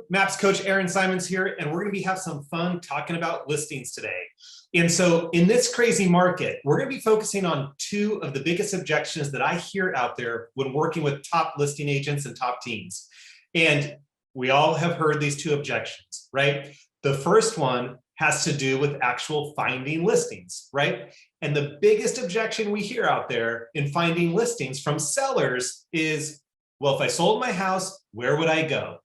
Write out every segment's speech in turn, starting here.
Maps coach Aaron Simons here, and we're going to have some fun talking about listings today. And so in this crazy market, we're going to be focusing on two of the biggest objections that I hear out there when working with top listing agents and top teams. And we all have heard these two objections, right? The first one has to do with actual finding listings, right? And the biggest objection we hear out there in finding listings from sellers is, well, if I sold my house, where would I go?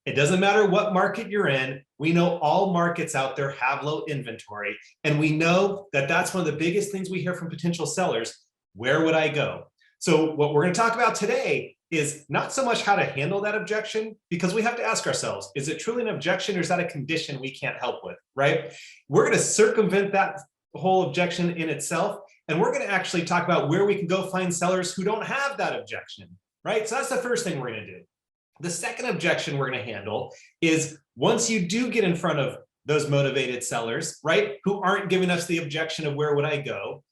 It doesn't matter what market you're in. We know all markets out there have low inventory. And we know that that's one of the biggest things we hear from potential sellers. Where would I go? So what we're going to talk about today is not so much how to handle that objection, because we have to ask ourselves, is it truly an objection or is that a condition we can't help with, right? We're going to circumvent that whole objection in itself. And we're going to actually talk about where we can go find sellers who don't have that objection, right? So that's the first thing we're going to do. The second objection we're going to handle is once you do get in front of those motivated sellers, right, who aren't giving us the objection of where would I go,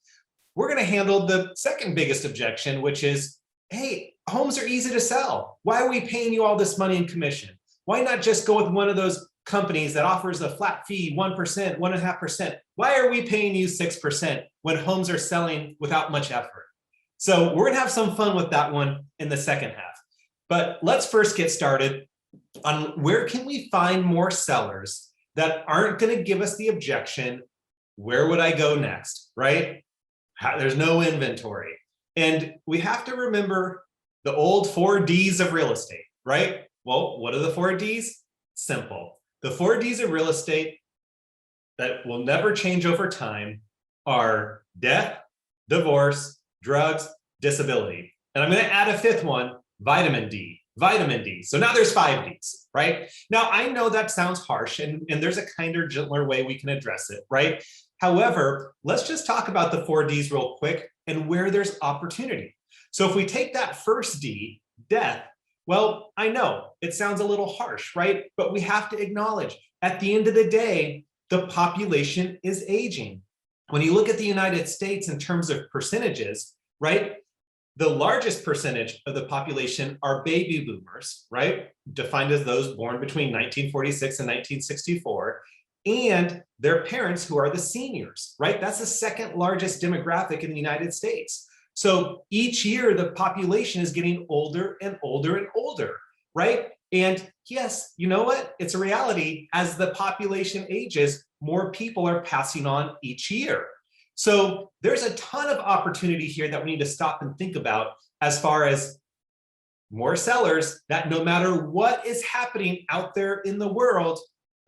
we're going to handle the second biggest objection, which is, hey, homes are easy to sell. Why are we paying you all this money in commission? Why not just go with one of those companies that offers a flat fee, 1%, 1.5%? Why are we paying you 6% when homes are selling without much effort? So we're going to have some fun with that one in the second half. But let's first get started on where can we find more sellers that aren't going to give us the objection, where would I go next, right? There's no inventory. And we have to remember the old 4 Ds of real estate, right? Well, what are the 4 Ds? Simple. The 4 Ds of real estate that will never change over time are death, divorce, drugs, disability. And I'm going to add a fifth one, vitamin D. So now there's 5 Ds, right? Now, I know that sounds harsh and there's a kinder, gentler way we can address it, right? However, let's just talk about the 4 Ds real quick and where there's opportunity. So if we take that first D, death, well, I know it sounds a little harsh, right? But we have to acknowledge at the end of the day, the population is aging. When you look at the United States in terms of percentages, right? The largest percentage of the population are baby boomers, right? Defined as those born between 1946 and 1964, and their parents who are the seniors, right? That's the second largest demographic in the United States. So each year the population is getting older and older and older, right? And yes, you know what? It's a reality. As the population ages, more people are passing on each year. So there's a ton of opportunity here that we need to stop and think about as far as more sellers that no matter what is happening out there in the world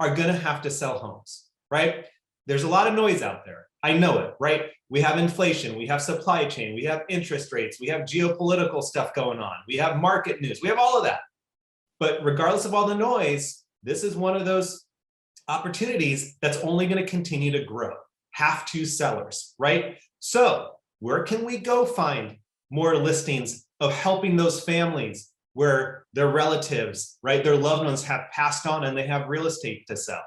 are going to have to sell homes, right? There's a lot of noise out there. I know it, right? We have inflation, we have supply chain, we have interest rates, we have geopolitical stuff going on, we have market news, we have all of that. But regardless of all the noise, this is one of those opportunities that's only going to continue to grow. Have to sellers, right? So where can we go find more listings of helping those families where their relatives, right, their loved ones have passed on and they have real estate to sell?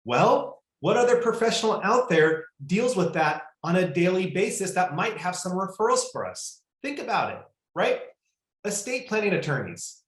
Well, what other professional out there deals with that on a daily basis that might have some referrals for us? Think about it, right? Estate planning attorneys.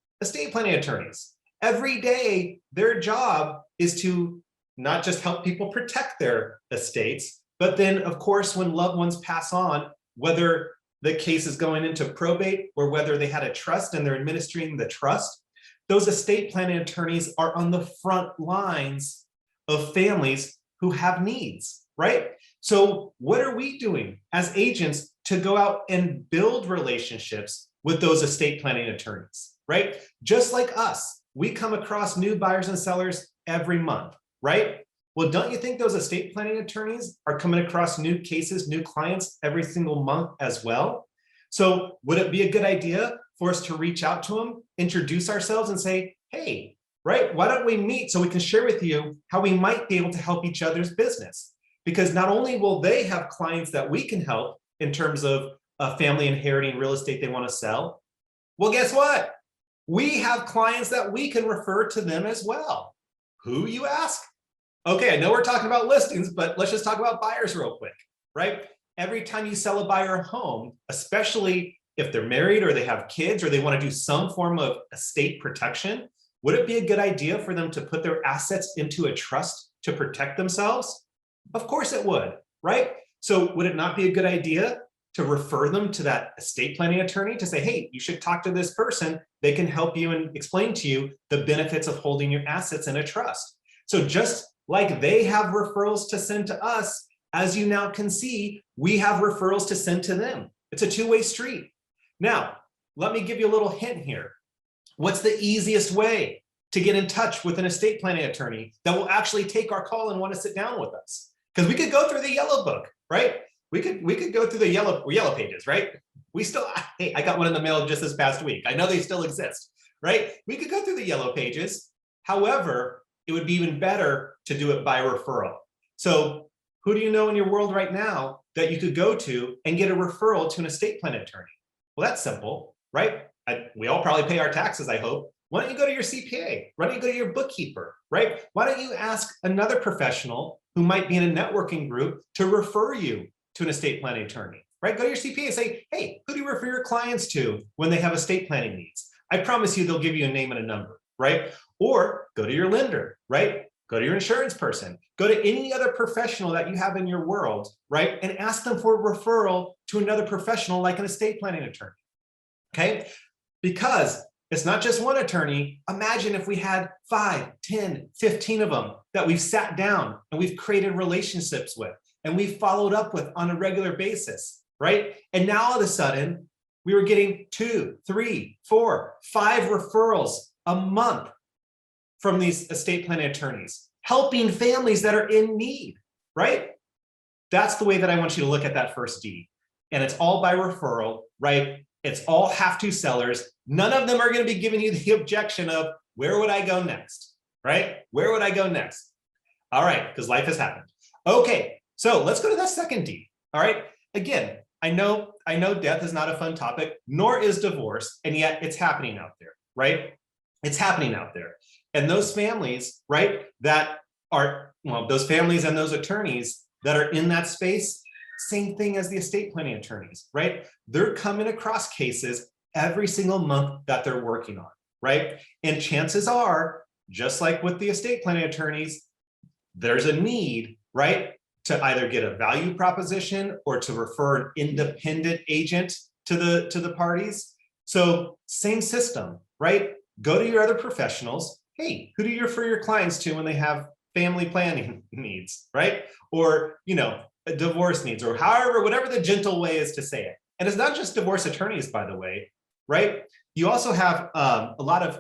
Every day, their job is to not just help people protect their estates, but then of course, when loved ones pass on, whether the case is going into probate or whether they had a trust and they're administering the trust, those estate planning attorneys are on the front lines of families who have needs, right? So what are we doing as agents to go out and build relationships with those estate planning attorneys, right? Just like us, we come across new buyers and sellers every month, right? Well, don't you think those estate planning attorneys are coming across new cases, new clients every single month as well? So would it be a good idea for us to reach out to them, introduce ourselves and say, hey, right, why don't we meet so we can share with you how we might be able to help each other's business? Because not only will they have clients that we can help in terms of a family inheriting real estate they want to sell, well, guess what? We have clients that we can refer to them as well. Who, you ask? Okay, I know we're talking about listings, but let's just talk about buyers real quick, right? Every time you sell a buyer a home, especially if they're married or they have kids or they want to do some form of estate protection, Would it be a good idea for them to put their assets into a trust to protect themselves? Of course it would, right? So would it not be a good idea to refer them to that estate planning attorney to say, hey, you should talk to this person. They can help you and explain to you the benefits of holding your assets in a trust. So just like they have referrals to send to us, as you now can see, we have referrals to send to them. It's a two-way street. Now, let me give you a little hint here. What's the easiest way to get in touch with an estate planning attorney that will actually take our call and want to sit down with us? Because we could go through the yellow book, right? We could go through the yellow pages, right? Hey, I got one in the mail just this past week. I know they still exist, right? We could go through the yellow pages. However, it would be even better to do it by referral. So who do you know in your world right now that you could go to and get a referral to an estate planning attorney? Well, that's simple, right? We all probably pay our taxes, I hope. Why don't you go to your CPA? Why don't you go to your bookkeeper, right? Why don't you ask another professional who might be in a networking group to refer you to an estate planning attorney, right? Go to your CPA and say, hey, who do you refer your clients to when they have estate planning needs? I promise you they'll give you a name and a number, right? Or go to your lender, right? Go to your insurance person. Go to any other professional that you have in your world, right? And ask them for a referral to another professional like an estate planning attorney, okay? Because it's not just one attorney. Imagine if we had 5, 10, 15 of them that we've sat down and we've created relationships with and we've followed up with on a regular basis, right? And now all of a sudden, we were getting 2, 3, 4, 5 referrals a month from these estate planning attorneys, helping families that are in need, right? That's the way that I want you to look at that first D. And it's all by referral, right? It's all have-to sellers. None of them are going to be giving you the objection of, where would I go next, right? Where would I go next? All right, because life has happened. Okay, so let's go to that second D, all right? Again, I know death is not a fun topic, nor is divorce, and yet it's happening out there, right? It's happening out there. And those families, right, that are, well, those families and those attorneys that are in that space, same thing as the estate planning attorneys, right? They're coming across cases every single month that they're working on, right? And chances are, just like with the estate planning attorneys, there's a need, right, to either get a value proposition or to refer an independent agent to the parties. So same system, right? Go to your other professionals. Hey, who do you refer your clients to when they have family planning needs, right? Or, divorce needs, or however, whatever the gentle way is to say it. And it's not just divorce attorneys, by the way, right? You also have a lot of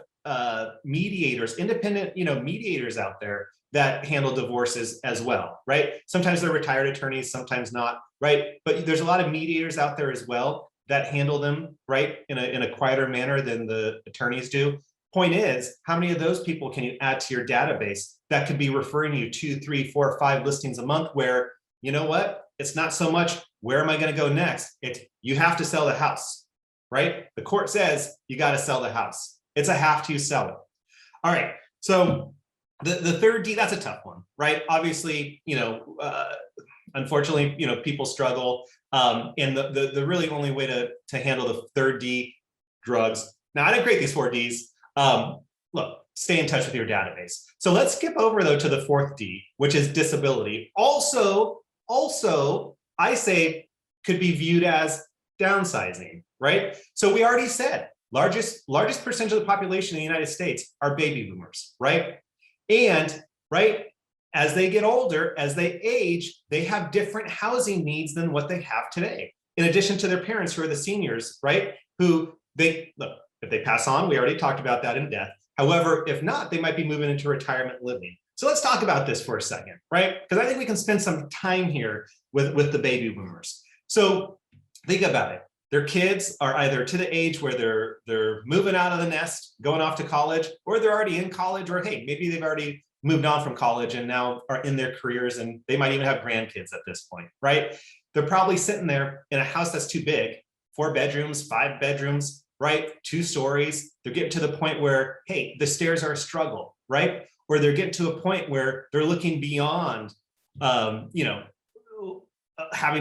mediators, independent, mediators out there that handle divorces as well, right? Sometimes they're retired attorneys, sometimes not, right? But there's a lot of mediators out there as well that handle them, right, in a quieter manner than the attorneys do. Point is, how many of those people can you add to your database that could be referring you 2, 3, 4, 5 listings a month where, you know what, it's not so much, where am I going to go next? It's, you have to sell the house, right? The court says you got to sell the house. It's a have to sell it. All right. So the third D, that's a tough one, right? Obviously, unfortunately, people struggle. And the really only way to handle the third D, drugs. Now, I didn't create these 4 Ds. Look, stay in touch with your database. So let's skip over though to the 4th D, which is disability. Also, I say could be viewed as downsizing, right? So we already said largest percentage of the population in the United States are baby boomers, right? And right, as they get older, as they age, they have different housing needs than what they have today. In addition to their parents who are the seniors, right? Who look, if they pass on, we already talked about that in death. However, if not, they might be moving into retirement living. So let's talk about this for a second, right? Because I think we can spend some time here with the baby boomers. So think about it. Their kids are either to the age where they're moving out of the nest, going off to college, or they're already in college, or hey, maybe they've already moved on from college and now are in their careers, and they might even have grandkids at this point, right? They're probably sitting there in a house that's too big, 4 bedrooms, 5 bedrooms, right? 2 stories. They're getting to the point where, hey, the stairs are a struggle, right? Or they're getting to a point where they're looking beyond, having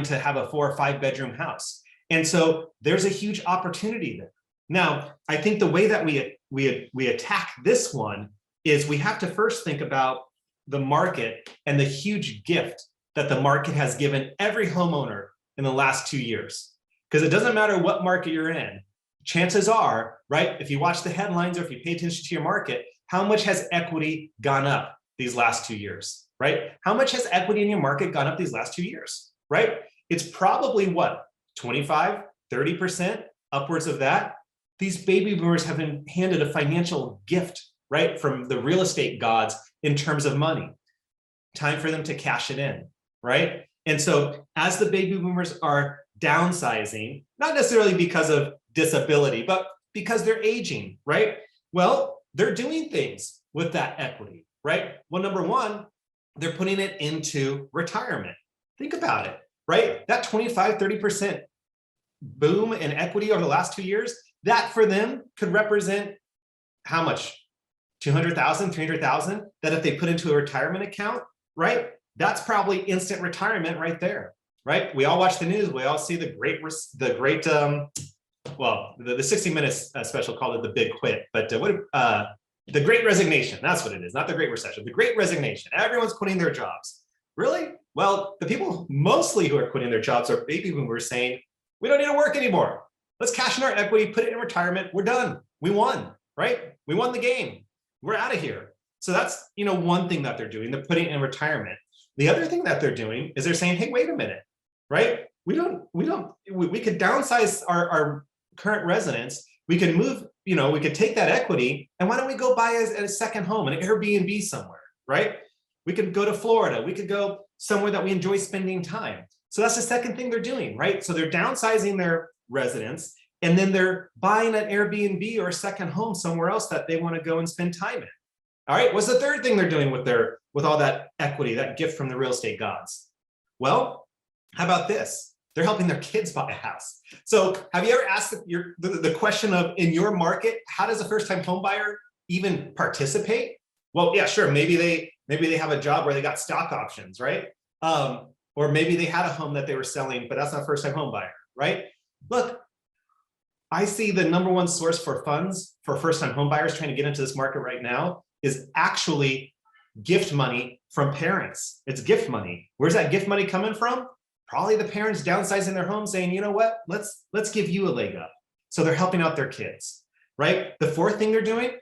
to have a 4 or 5 bedroom house. And so there's a huge opportunity there. Now, I think the way that we we attack this one is we have to first think about the market and the huge gift that the market has given every homeowner in the last 2 years. Because it doesn't matter what market you're in, chances are, right, if you watch the headlines or if you pay attention to your market, how much has equity gone up these last 2 years, right? How much has equity in your market gone up these last 2 years, right? It's probably what, 25, 30%, upwards of that. These baby boomers have been handed a financial gift, right, from the real estate gods in terms of money. Time for them to cash it in, right? And so as the baby boomers are downsizing, not necessarily because of disability, but because they're aging, right? Well, they're doing things with that equity, right? Well, number one, they're putting it into retirement. Think about it, right? That 25, 30% boom in equity over the last 2 years, that for them could represent how much? 200,000, 300,000, that if they put into a retirement account, right? That's probably instant retirement right there, right? We all watch the news. We all see the 60 Minutes special called it the Big Quit, but the Great Resignation, that's what it is, not the Great Recession, the Great Resignation. Everyone's quitting their jobs. Really? Well, the people mostly who are quitting their jobs are baby boomers saying, we don't need to work anymore. Let's cash in our equity, put it in retirement. We're done. We won, right? We won the game. We're out of here. So that's, one thing that they're doing. They're putting it in retirement. The other thing that they're doing is they're saying, hey, wait a minute, right? We could downsize our current residence. We could move, we could take that equity and why don't we go buy a second home, an Airbnb somewhere, right? We could go to Florida. We could go somewhere that we enjoy spending time. So that's the second thing they're doing, right? So they're downsizing their residence and then they're buying an Airbnb or a second home somewhere else that they want to go and spend time in. All right, what's the third thing they're doing with all that equity, that gift from the real estate gods? Well, how about this? They're helping their kids buy a house. So have you ever asked the question of, in your market, how does a first-time home buyer even participate? Well, yeah, sure, maybe they have a job where they got stock options, right? Or maybe they had a home that they were selling, but that's not a first-time home buyer, right? Look, I see the number one source for funds for first-time home buyers trying to get into this market right now is actually gift money from parents. It's gift money. Where's that gift money coming from? Probably the parents downsizing their home saying, you know what, let's give you a leg up. So they're helping out their kids, right? The fourth thing they're doing,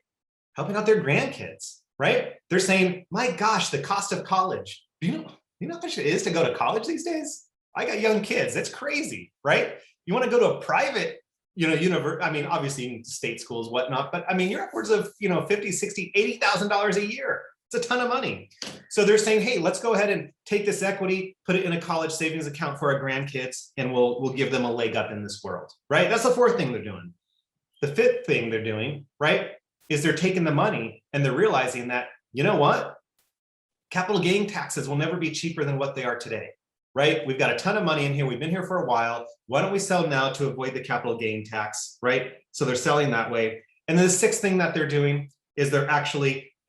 helping out their grandkids, right? They're saying, my gosh, the cost of college. Do you know how much it is to go to college these days? I got young kids, that's crazy, right? You want to go to a private, obviously in state schools, whatnot, but you're upwards of, 50, 60, $80,000 a year. It's a ton of money. So they're saying, hey, let's go ahead and take this equity, put it in a college savings account for our grandkids, and we'll give them a leg up in this world, right? That's the fourth thing they're doing. The fifth thing they're doing, right, is they're taking the money and they're realizing that, you know what? Capital gain taxes will never be cheaper than what they are today, right? We've got a ton of money in here. We've been here for a while. Why don't we sell now to avoid the capital gain tax, right? So they're selling that way. And then the sixth thing that they're doing is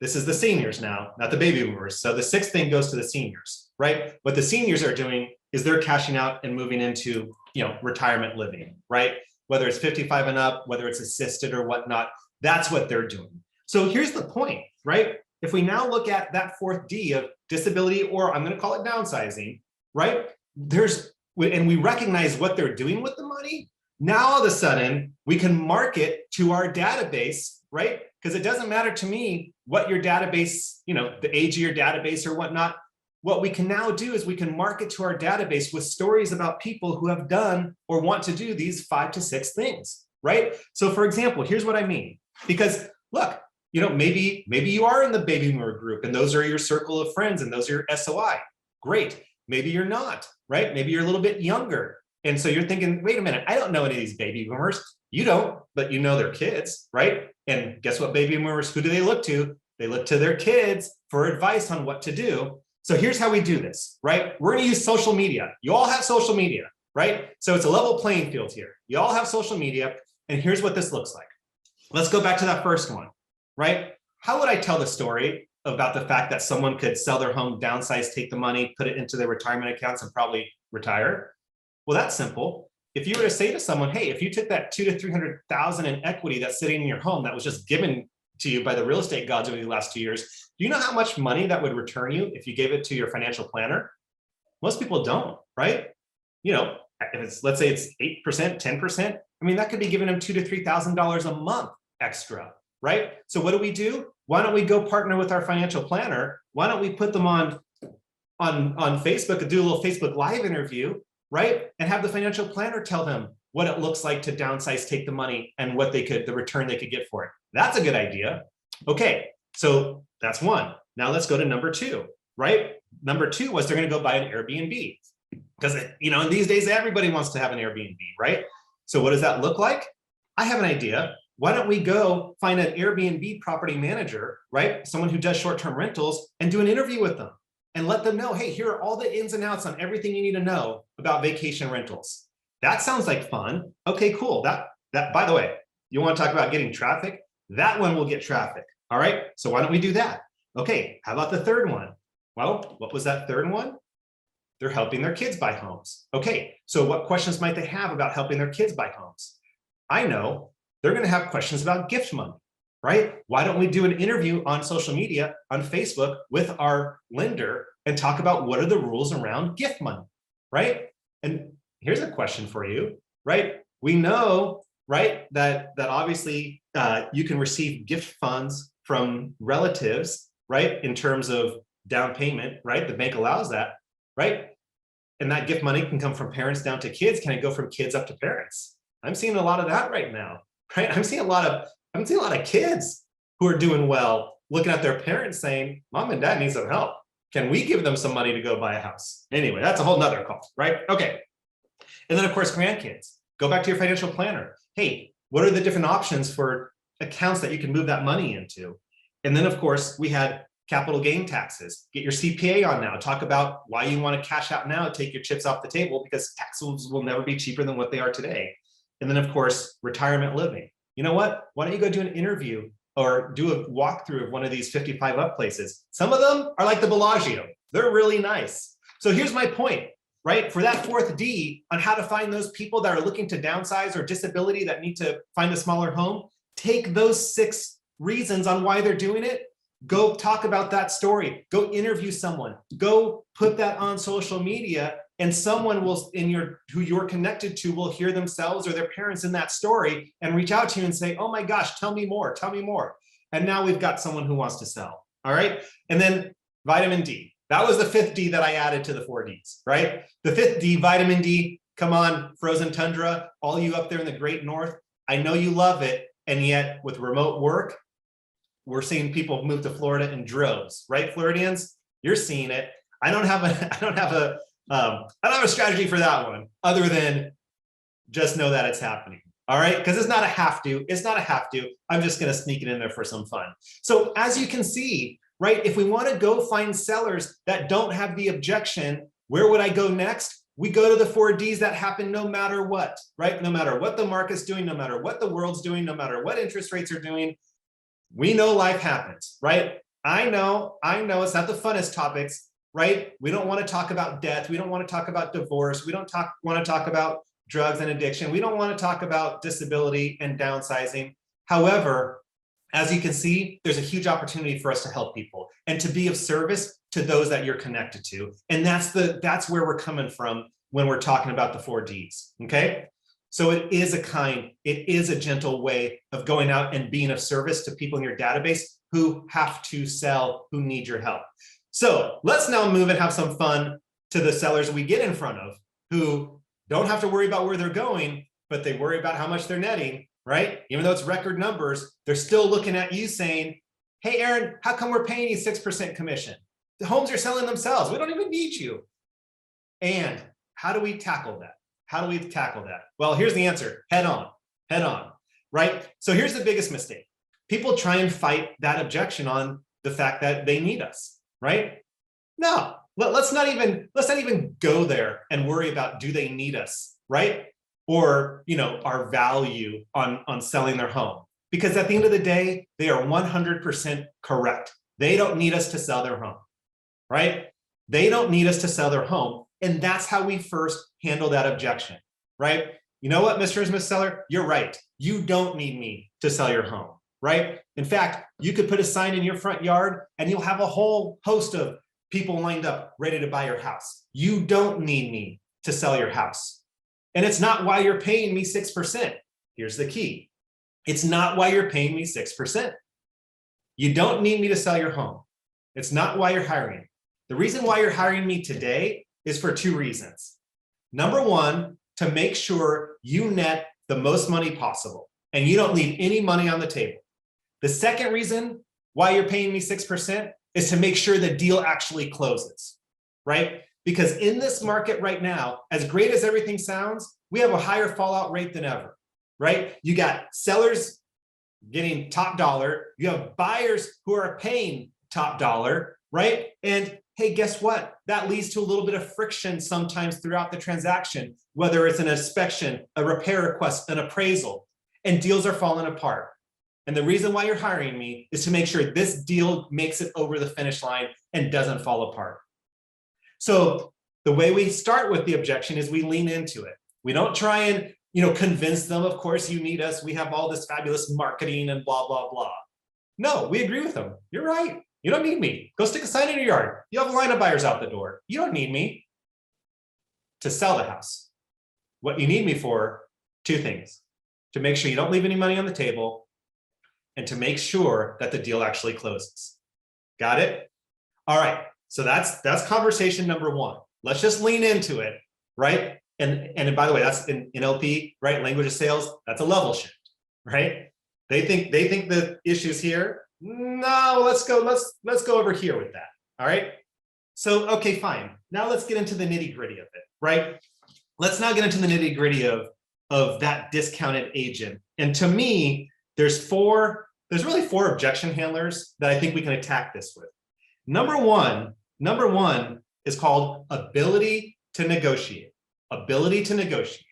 this is the seniors now, not the baby boomers. So the sixth thing goes to the seniors, right? What the seniors are doing is they're cashing out and moving into, retirement living, right? Whether it's 55 and up, whether it's assisted or whatnot, that's what they're doing. So here's the point, right? If we now look at that fourth D of disability, or I'm going to call it downsizing, right? And we recognize what they're doing with the money. Now, all of a sudden, we can market to our database, right? Because it doesn't matter to me what your database, the age of your database or whatnot. What we can now do is we can market to our database with stories about people who have done or want to do these 5 to 6 things, right? So for example, here's what I mean. Because look, maybe you are in the baby boomer group and those are your circle of friends and those are your SOI. Great. Maybe you're not, right? Maybe you're a little bit younger. And so you're thinking, wait a minute, I don't know any of these baby boomers. You don't, but you know their kids, right? And guess what, baby boomers, who do they look to? They look to their kids for advice on what to do. So here's how we do this, right? We're going to use social media. You all have social media, right? So it's a level playing field here. You all have social media, and here's what this looks like. Let's go back to that first one, right? How would I tell the story about the fact that someone could sell their home, downsize, take the money, put it into their retirement accounts, and probably retire? Well, that's simple. if you were to say to someone, hey, if you took that 200,000 to 300,000 in equity that's sitting in your home that was just given to you by the real estate gods over the last 2 years, do you know how much money that would return you if you gave it to your financial planner? Most people don't, right? You know, if it's, let's say it's 8%, 10%, I mean, that could be giving them $2,000 to $3,000 a month extra, right? So what do? Why don't we go partner with our financial planner? Why don't we put them on Facebook and do a little Facebook Live interview, right? And have the financial planner tell them what it looks like to downsize, take the money, and what they could, the return they could get for it. That's a good idea. Okay, so that's one. Now let's go to number two, right? Number two was they're going to go buy an Airbnb, because, you know, in these days, everybody wants to have an Airbnb, right? So what does that look like? I have an idea. Why don't we go find an Airbnb property manager, right? Someone who does short-term rentals, and do an interview with them and let them know, hey, here are all the ins and outs on everything you need to know about vacation rentals. That sounds like fun. Okay, cool. That by the way, you want to talk about getting traffic? That one will get traffic. All right. So why don't we do that? Okay. How about the third one? Well, what was that third one? They're helping their kids buy homes. Okay. So what questions might they have about helping their kids buy homes? I know they're going to have questions about gift money, right? Why don't we do an interview on social media, on Facebook, with our lender and talk about what are the rules around gift money, right? And here's a question for you, right? We know, right, that obviously you can receive gift funds from relatives, right, in terms of down payment, right? The bank allows that, right? And that gift money can come from parents down to kids. Can it go from kids up to parents? I'm seeing a lot of that right now, right? I'm seeing a lot of kids who are doing well, looking at their parents saying, mom and dad need some help. Can we give them some money to go buy a house? Anyway, that's a whole nother call, right? Okay. And then of course, grandkids, go back to your financial planner. Hey, what are the different options for accounts that you can move that money into? And then of course, we had capital gain taxes. Get your CPA on now. Talk about why you want to cash out now, take your chips off the table, because taxes will never be cheaper than what they are today. And then of course, retirement living. You know what? Why don't you go do an interview or do a walkthrough of one of these 55 up places? Some of them are like the Bellagio. They're really nice. So here's my point, right? For that fourth D on how to find those people that are looking to downsize or disability that need to find a smaller home, take those 6 reasons on why they're doing it. Go talk about that story. Go interview someone. Go put that on social media, and someone will who you're connected to will hear themselves or their parents in that story and reach out to you and say, oh my gosh, tell me more, tell me more. And now we've got someone who wants to sell. All right. And then vitamin D. That was the 5th D that I added to the 4 Ds, right? The 5th D, vitamin D. Come on, frozen tundra, all you up there in the great north. I know you love it. And yet with remote work, we're seeing people move to Florida in droves, right? Floridians, you're seeing it. I don't have a strategy for that one other than just know that it's happening. All right, because it's not a have to. It's not a have to. I'm just going to sneak it in there for some fun. So as you can see, right, if we want to go find sellers that don't have the objection, where would I go next? We go to the 4 Ds that happen no matter what, right? No matter what the market's doing, no matter what the world's doing, no matter what interest rates are doing. We know life happens, right? I know it's not the funnest topics, right? We don't want to talk about death. We don't want to talk about divorce. We don't want to talk about drugs and addiction. We don't want to talk about disability and downsizing. However, as you can see, there's a huge opportunity for us to help people and to be of service to those that you're connected to. And that's where we're coming from when we're talking about the 4 Ds, okay? So it is a gentle way of going out and being of service to people in your database who have to sell, who need your help. So let's now move and have some fun to the sellers we get in front of who don't have to worry about where they're going, but they worry about how much they're netting, right? Even though it's record numbers, they're still looking at you saying, hey, Aaron, how come we're paying you 6% commission? The homes are selling themselves. We don't even need you. And how do we tackle that? How do we tackle that? Well, here's the answer, head on, right? So here's the biggest mistake. People try and fight that objection on the fact that they need us, right? No, let's not even go there and worry about, do they need us, right? Or, our value on selling their home. Because at the end of the day, they are 100% correct. They don't need us to sell their home, right? They don't need us to sell their home. And that's how we first handle that objection. right? You know what, Mr. and Ms. Seller? You're right. You don't need me to sell your home, right? In fact, you could put a sign in your front yard and you'll have a whole host of people lined up ready to buy your house. You don't need me to sell your house. And it's not why you're paying me 6%. Here's the key. It's not why you're paying me 6%. You don't need me to sell your home. It's not why you're hiring. The reason why you're hiring me today is for two reasons. Number one, to make sure you net the most money possible and you don't leave any money on the table. The second reason why you're paying me 6% is to make sure the deal actually closes, right? Because in this market right now, as great as everything sounds, we have a higher fallout rate than ever, right? You got sellers getting top dollar, you have buyers who are paying top dollar, right? And hey, guess what? That leads to a little bit of friction sometimes throughout the transaction, whether it's an inspection, a repair request, an appraisal, and deals are falling apart. And the reason why you're hiring me is to make sure this deal makes it over the finish line and doesn't fall apart. So the way we start with the objection is we lean into it. We don't try and convince them, of course, you need us. We have all this fabulous marketing and blah, blah, blah. No, we agree with them. You're right. You don't need me. Go stick a sign in your yard. You have a line of buyers out the door. You don't need me to sell the house. What you need me for, two things: to make sure you don't leave any money on the table and to make sure that the deal actually closes. Got it? All right. So that's conversation number one. Let's just lean into it, right? And by the way, that's in NLP, right? Language of sales, that's a level shift, right? They think the issue's here. No, let's go over here with that. All right. So, okay, fine. Now let's get into the nitty gritty of it, right? Let's now get into the nitty gritty of that discounted agent. And to me, there's really four objection handlers that I think we can attack this with. Number one is called ability to negotiate. Ability to negotiate.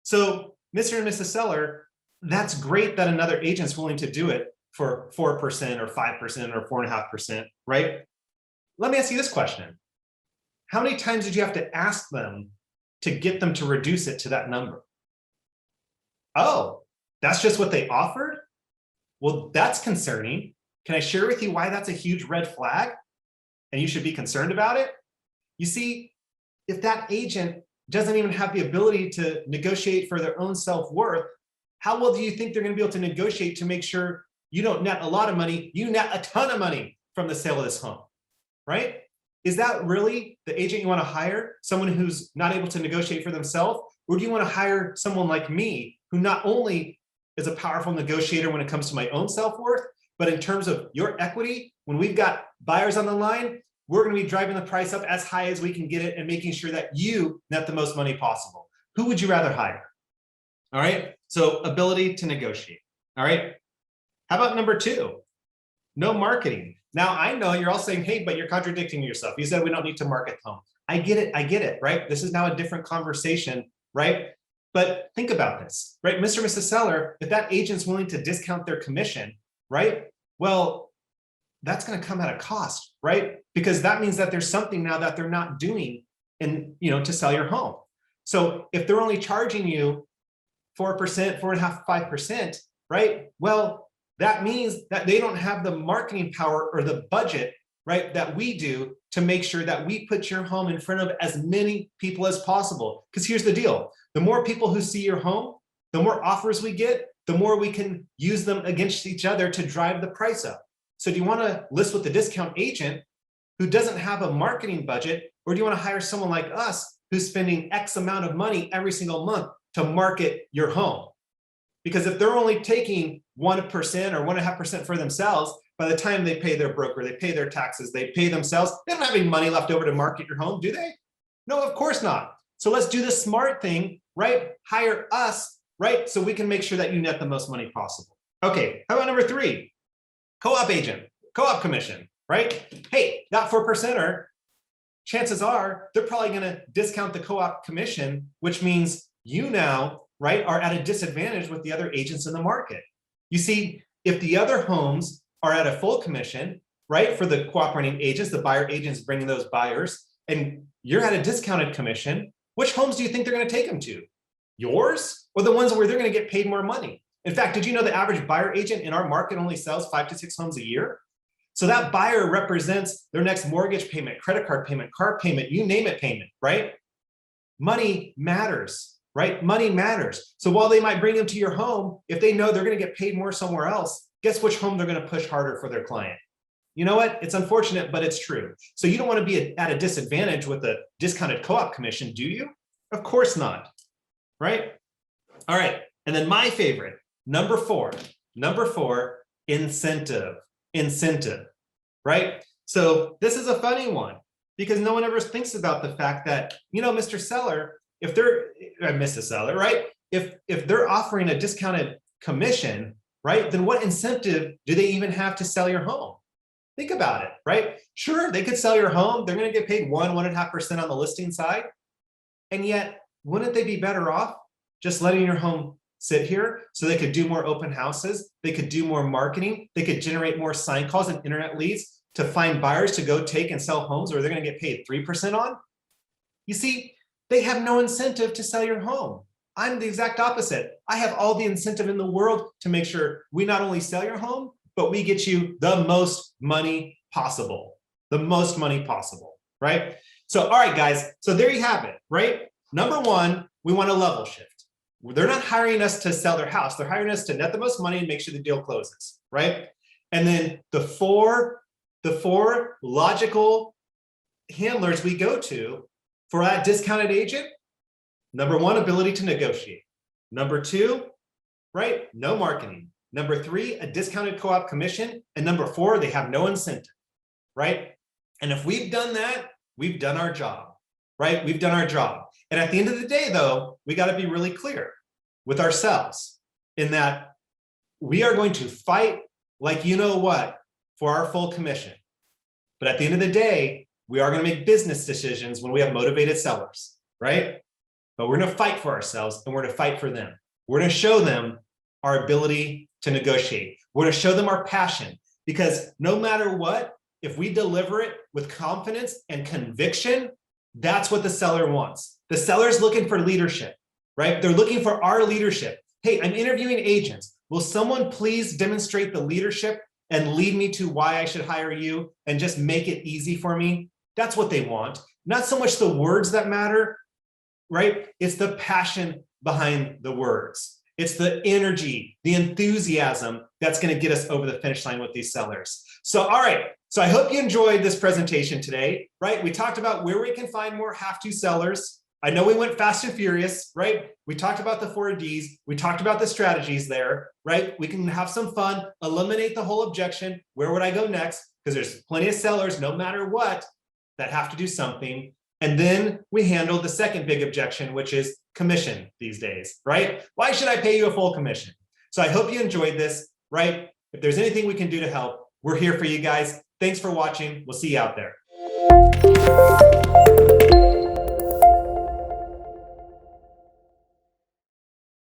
So, Mr. and Mrs. Seller, that's great that another agent's willing to do it for 4% or 5% or 4.5%, right? Let me ask you this question. How many times did you have to ask them to get them to reduce it to that number? Oh, that's just what they offered? Well, that's concerning. Can I share with you why that's a huge red flag and you should be concerned about it? You see, if that agent doesn't even have the ability to negotiate for their own self-worth, how well do you think they're going to be able to negotiate to make sure you don't net a lot of money, you net a ton of money from the sale of this home, right? Is that really the agent you want to hire? Someone who's not able to negotiate for themselves? Or do you want to hire someone like me who not only is a powerful negotiator when it comes to my own self-worth, but in terms of your equity, when we've got buyers on the line, we're going to be driving the price up as high as we can get it and making sure that you net the most money possible. Who would you rather hire? All right. So ability to negotiate. All right. How about number two? No marketing. Now I know you're all saying, hey, but you're contradicting yourself. You said we don't need to market the home. I get it, right? This is now a different conversation, right? But think about this, right? Mr. and Mrs. Seller, if that agent's willing to discount their commission, right? Well, that's going to come at a cost, right? Because that means that there's something now that they're not doing to sell your home. So if they're only charging you 4%, 4.5%, 5%, right? Well, that means that they don't have the marketing power or the budget, right, that we do to make sure that we put your home in front of as many people as possible. Because here's the deal. The more people who see your home, the more offers we get, the more we can use them against each other to drive the price up. So do you want to list with a discount agent who doesn't have a marketing budget, or do you want to hire someone like us who's spending X amount of money every single month to market your home? Because if they're only taking 1% or 1.5% for themselves, by the time they pay their broker, they pay their taxes, they pay themselves, they don't have any money left over to market your home, do they? No, of course not. So let's do the smart thing, right? Hire us, right? So we can make sure that you net the most money possible. Okay, how about number three? Co-op agent, co-op commission, right? Hey, that 4%er, chances are they're probably going to discount the co-op commission, which means you now, right, are at a disadvantage with the other agents in the market. You see, if the other homes are at a full commission, right, for the cooperating agents, the buyer agents bringing those buyers, and you're at a discounted commission, which homes do you think they're going to take them to? Yours or the ones where they're going to get paid more money? In fact, did you know the average buyer agent in our market only sells 5 to 6 homes a year? So that buyer represents their next mortgage payment, credit card payment, car payment, you name it payment, right? Money matters, right? Money matters. So while they might bring them to your home, if they know they're going to get paid more somewhere else, guess which home they're going to push harder for their client? You know what? It's unfortunate, but it's true. So you don't want to be at a disadvantage with a discounted co-op commission, do you? Of course not, right? All right. And then my favorite, number four, incentive, right? So this is a funny one because no one ever thinks about the fact that, Mr. Seller, Mrs. Seller, right? If they're offering a discounted commission, right, then what incentive do they even have to sell your home? Think about it, right? Sure, they could sell your home. They're going to get paid 1.5% on the listing side. And yet, wouldn't they be better off just letting your home sit here so they could do more open houses? They could do more marketing. They could generate more sign calls and internet leads to find buyers to go take and sell homes where they're going to get paid 3% on. You see, they have no incentive to sell your home. I'm the exact opposite. I have all the incentive in the world to make sure we not only sell your home, but we get you the most money possible, right? So, all right, guys, so there you have it, right? Number one, we want to level shift. They're not hiring us to sell their house. They're hiring us to net the most money and make sure the deal closes, right? And then the four logical handlers we go to for that discounted agent. Number one, ability to negotiate. Number two, right, no marketing. Number three, a discounted co-op commission. And number four, they have no incentive, right? And if we've done that, we've done our job, right? We've done our job. And at the end of the day, though, we got to be really clear with ourselves in that we are going to fight like you know what for our full commission. But at the end of the day, we are going to make business decisions when we have motivated sellers, right? But we're going to fight for ourselves and we're going to fight for them. We're going to show them our ability to negotiate. We're going to show them our passion because no matter what, if we deliver it with confidence and conviction, that's what the seller wants. The seller's looking for leadership, right? They're looking for our leadership. Hey, I'm interviewing agents. Will someone please demonstrate the leadership and lead me to why I should hire you and just make it easy for me? That's what they want. Not so much the words that matter, right? It's the passion behind the words. It's the energy, the enthusiasm that's going to get us over the finish line with these sellers. So, all right. So I hope you enjoyed this presentation today, right? We talked about where we can find more have-to sellers. I know we went fast and furious, right? We talked about the 4 Ds. We talked about the strategies there, right? We can have some fun, eliminate the whole objection. Where would I go next? Because there's plenty of sellers, no matter what, that have to do something. And then we handled the second big objection, which is commission these days, right? Why should I pay you a full commission? So I hope you enjoyed this, right? If there's anything we can do to help, we're here for you guys. Thanks for watching. We'll see you out there.